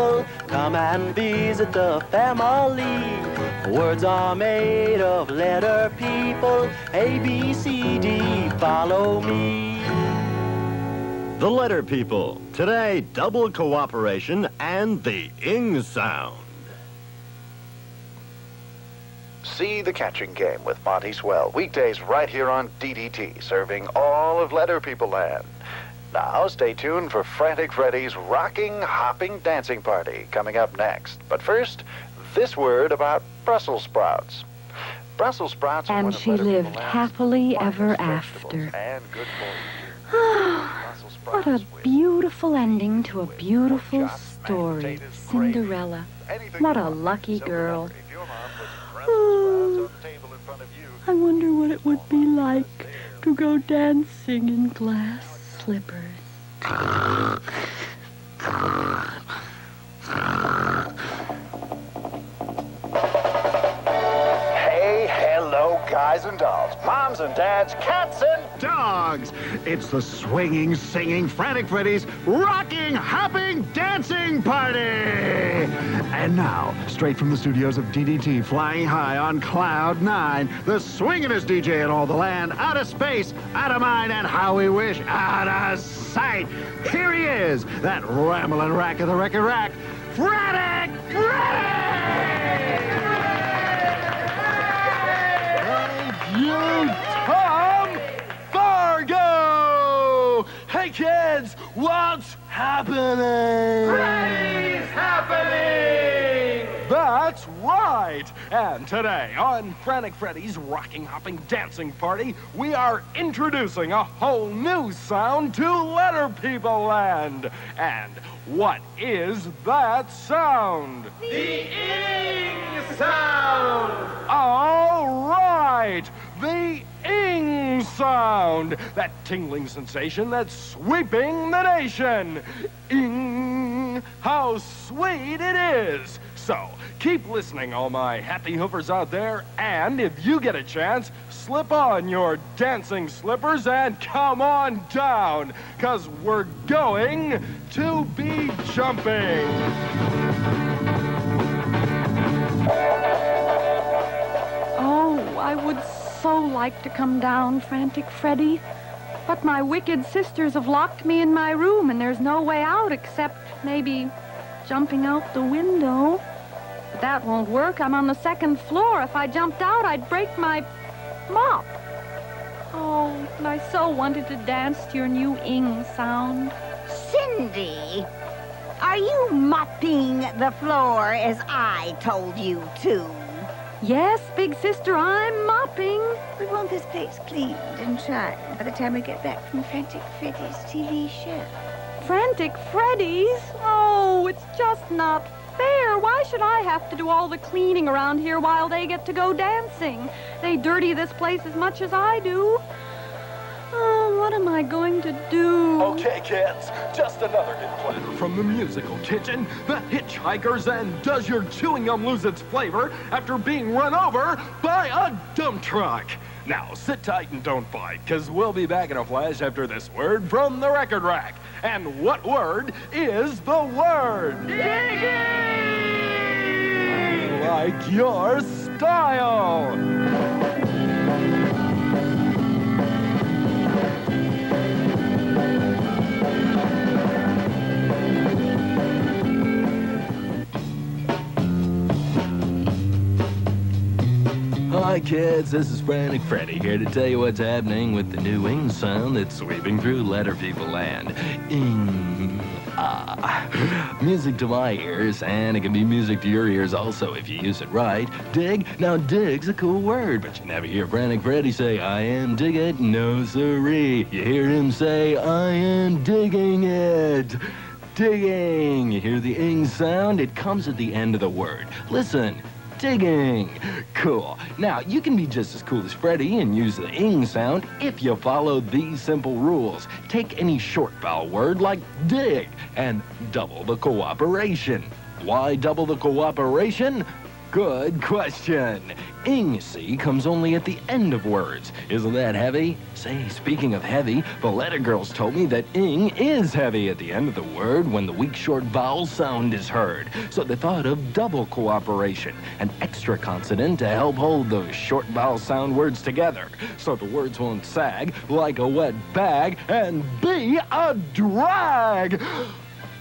people, come and visit the family. Words are made of letter people, A, B, C, D, follow me. The letter people. Today, double cooperation and the ing sound. See the Catching Game with Monty Swell. Weekdays right here on DDT, serving all of Letter People Land. Now, stay tuned for Frantic Freddy's Rocking, Hopping Dancing Party coming up next. But first, this word about Brussels sprouts. Brussels sprouts are And one of she Letter lived People Land's happily finest ever vegetables after. and good for you. Brussels What a sprouts with beautiful ending to a with beautiful pork chops, mashed story. potatoes, gravy, Cinderella. anything What you a want. lucky So girl. remember, if your mom puts Brussels sprouts on the table in front of you, I wonder what it would be like to go dancing in glass slippers. Hey, hello, guys and dolls, moms and dads, cats and Dogs! It's the swinging, singing, Frantic Freddy's rocking, hopping, dancing party! And now, straight from the studios of DDT, flying high on Cloud 9, the swingin'est DJ in all the land, out of space, out of mind, and how we wish, out of sight. Here he is, that rambling rack of the record rack, Frantic Freddy! Thank you, Tom Fargo! Hey, kids, what's happening? Freddy's happening! That's right! And today on Frantic Freddy's Rocking, Hopping, Dancing Party, we are introducing a whole new sound to Letter People Land. And what is that sound? The ing sound! All right! The ing sound! That tingling sensation that's sweeping the nation! Ing! How sweet it is! So, keep listening, all my happy hoofers out there, and if you get a chance, slip on your dancing slippers and come on down, 'cause we're going to be jumping! Oh, I would so like to come down, Frantic Freddy. But my wicked sisters have locked me in my room, and there's no way out except maybe jumping out the window. But that won't work. I'm on the second floor. If I jumped out, I'd break my mop. Oh, and I so wanted to dance to your new ing sound. Cindy, are you mopping the floor as I told you to? Yes, big sister, I'm mopping. We want this place cleaned and shined by the time we get back from Frantic Freddy's TV show. Frantic Freddy's? Oh, it's just not fair. Why should I have to do all the cleaning around here while they get to go dancing? They dirty this place as much as I do. Oh, what am I going to do? Okay, kids, just another hit platter from the musical kitchen. The Hitchhikers and Does Your Chewing Gum Lose Its Flavor after being run over by a dump truck? Now, sit tight and don't fight, because we'll be back in a flash after this word from the record rack. And what word is the word? Digging! I like your style! Hi kids, this is Frantic Freddy here to tell you what's happening with the new ing sound that's sweeping through Letter People Land. Ing. Ah. Music to my ears, and it can be music to your ears also if you use it right. Dig? Now dig's a cool word, but you never hear Frantic Freddy say, I am digging. No siree. You hear him say, I am digging it. Digging. You hear the ing sound? It comes at the end of the word. Listen. Digging. Cool. Now, you can be just as cool as Freddy and use the ing sound if you follow these simple rules. Take any short vowel word like dig and double the cooperation. Why double the cooperation? Good question. Ing, see, comes only at the end of words. Isn't that heavy? Say, speaking of heavy, the letter girls told me that ing is heavy at the end of the word when the weak short vowel sound is heard. So they thought of double cooperation, an extra consonant to help hold those short vowel sound words together, so the words won't sag like a wet bag and be a drag.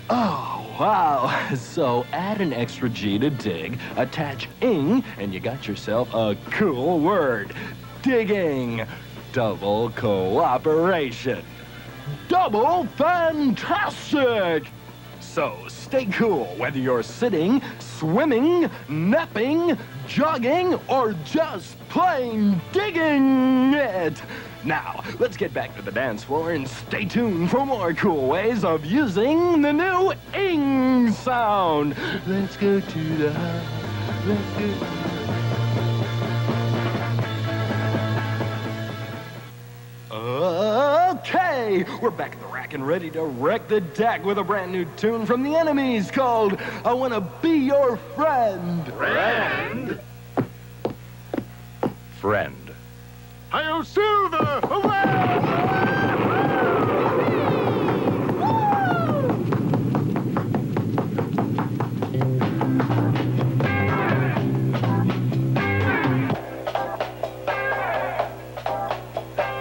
Oh, wow. So add an extra G to dig, attach ing, and you got yourself a cool word. Digging. Double cooperation. Double fantastic. So stay cool whether you're sitting, swimming, napping, jogging, or just plain digging it. Now, let's get back to the dance floor and stay tuned for more cool ways of using the new ing sound. Let's go to the house. Let's go to the... Okay, we're back at the rack and ready to wreck the deck with a brand new tune from the Enemies called I Wanna Be Your Friend. Friend? Friend. Hi-yo, Silver!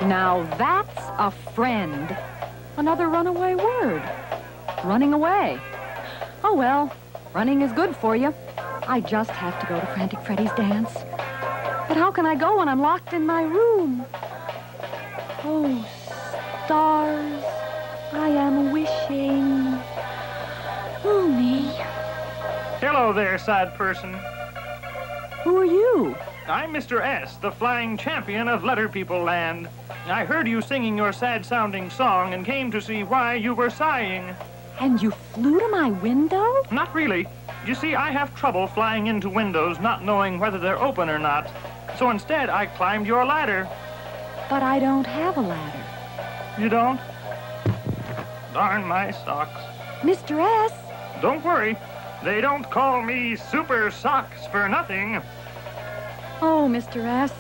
Now that's a friend. Another runaway word. Running away. Oh well, running is good for you. I just have to go to Frantic Freddy's dance. But how can I go when I'm locked in my room? Oh, stars, I am wishing. Oh, me. Hello there, sad person. Who are you? I'm Mr. S., the flying champion of Letter People Land. I heard you singing your sad-sounding song and came to see why you were sighing. And you flew to my window? Not really. You see, I have trouble flying into windows not knowing whether they're open or not. So instead, I climbed your ladder. But I don't have a ladder. You don't? Darn my socks. Mr. S. Don't worry. They don't call me Super Socks for nothing. Oh, Mr. S.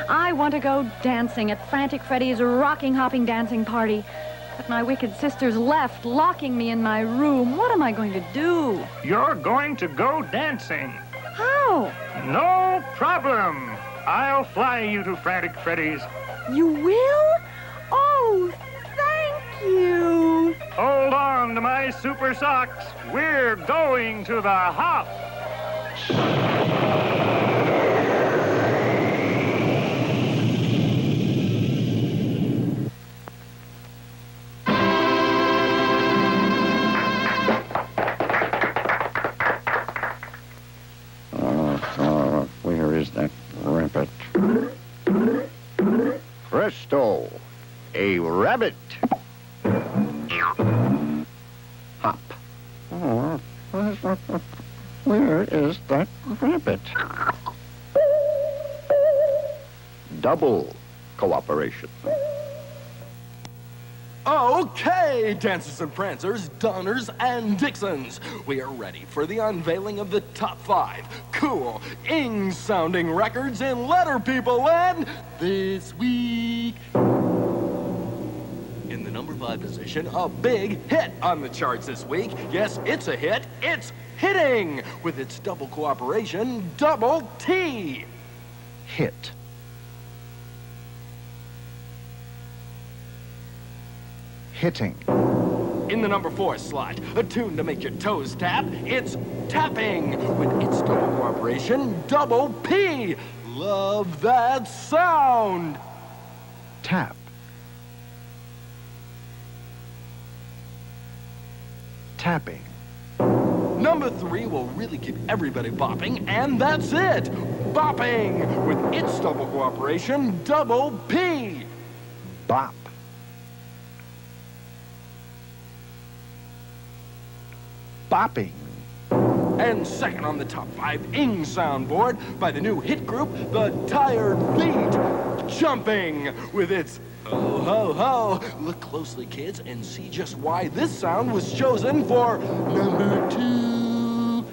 I want to go dancing at Frantic Freddy's rocking hopping dancing party. But my wicked sisters left, locking me in my room. What am I going to do? You're going to go dancing. How? No problem. I'll fly you to Frantic Freddy's. You will? Oh, thank you. Hold on to my super socks. We're going to the hop. Where is that rabbit? Presto, a rabbit. Hop. Oh, where is that rabbit? Double cooperation. Okay, dancers and prancers, Donners and Dixons. We are ready for the unveiling of the top 5 cool, ing-sounding records in Letter People Land this week. In the number 5 position, a big hit on the charts this week. Yes, it's a hit. It's hitting with its double cooperation, double T. Hit. Hitting. In the number 4 slot, a tune to make your toes tap, it's tapping with its double cooperation, double P. Love that sound. Tap. Tapping. Number 3 will really keep everybody bopping, and that's it. Bopping with its double cooperation, double P. Bop. Bopping. And second on the top 5 ing soundboard by the new hit group, The Tired Beat, jumping with its oh ho ho. Look closely, kids, and see just why this sound was chosen for number 2.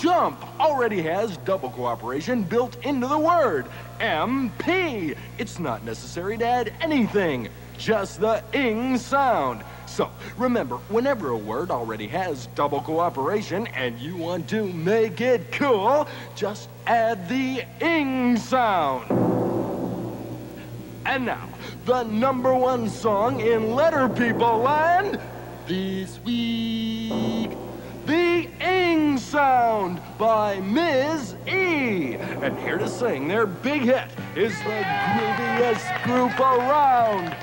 Jump already has double cooperation built into the word. MP. It's not necessary to add anything, just the ing sound. So remember, whenever a word already has double cooperation and you want to make it cool, just add the ing sound. And now, the #1 song in Letter People Land this week. The Ing Sound by Ms. E. And here to sing their big hit is the grooviest group around,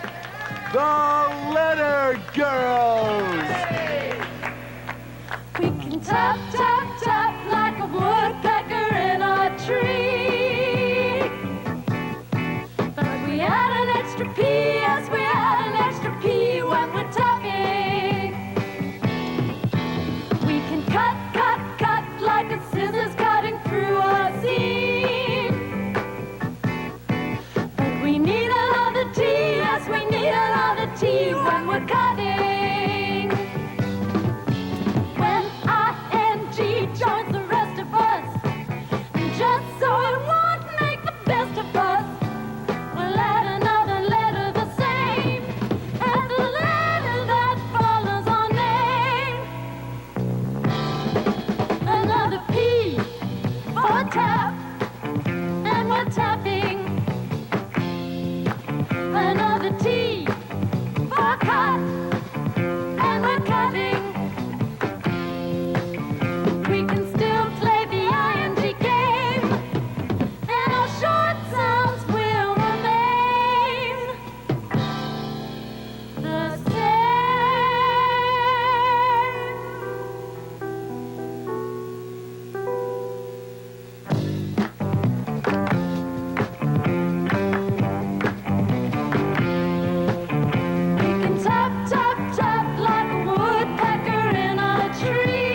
the Letter Girls. We can tap, tap, tap like a woodpecker in a tree. But we add an extra P, yes, we add an extra P when we're tapping. We can cut, cut, cut like a scissors cutting through a seam. But we need another T, yes, we need another T when we're cutting. When I-N-G joins the rest of us, and just so it won't make the best of us, we'll add another letter the same as the letter that follows our name. Another P for tap, and we're tapping. Another T for cut, and we're cutting. We can still play the ing game, and our short sounds will remain the same. We can tap, tap, tap like a woodpecker in a tree.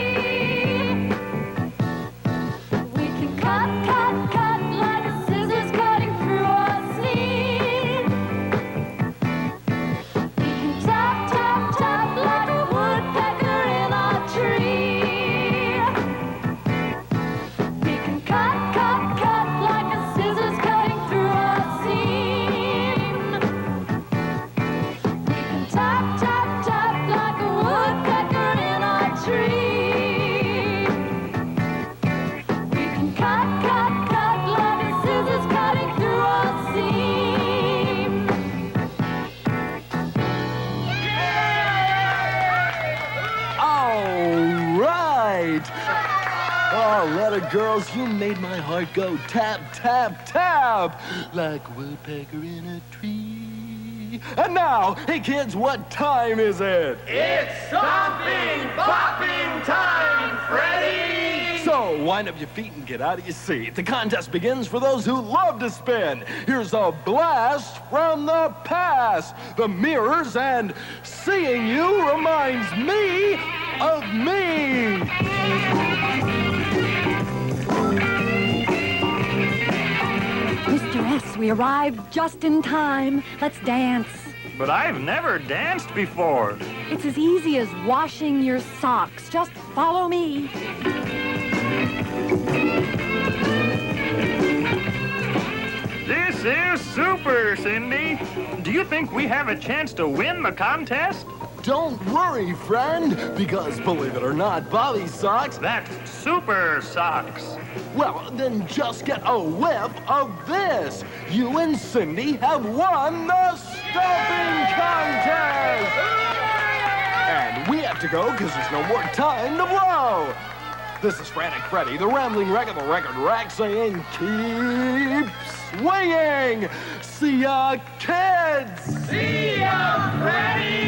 We can cut, cut, cut like a scissors cutting through a seam. We can tap, tap, tap like a woodpecker in a tree. We can cut, cut, cut like a scissors cutting through a seam. We can tap, tap, tap like a woodpecker in a tree. We can cut, cut, cut like a scissors cutting through a seam. All right. Oh, Letter Girls, you made my heart go tap, tap, tap, like a woodpecker in a tree. And now, hey kids, what time is it? It's stomping, bopping time, Freddy! So, wind up your feet and get out of your seat. The contest begins for those who love to spin. Here's a blast from the past. The mirrors and seeing you reminds me of me. Mr. S, we arrived just in time. Let's dance. But I've never danced before. It's as easy as washing your socks. Just follow me. This is super, Cindy. Do you think we have a chance to win the contest? Don't worry, friend, because believe it or not, Bobby Socks, That's super socks. well, then just get a whiff of this. You and Cindy have won the stuffing contest! And we have to go because there's no more time to blow. This is Frantic Freddy, the rambling wreck of the record rack, saying keep swinging. See ya, kids! See ya, Freddy!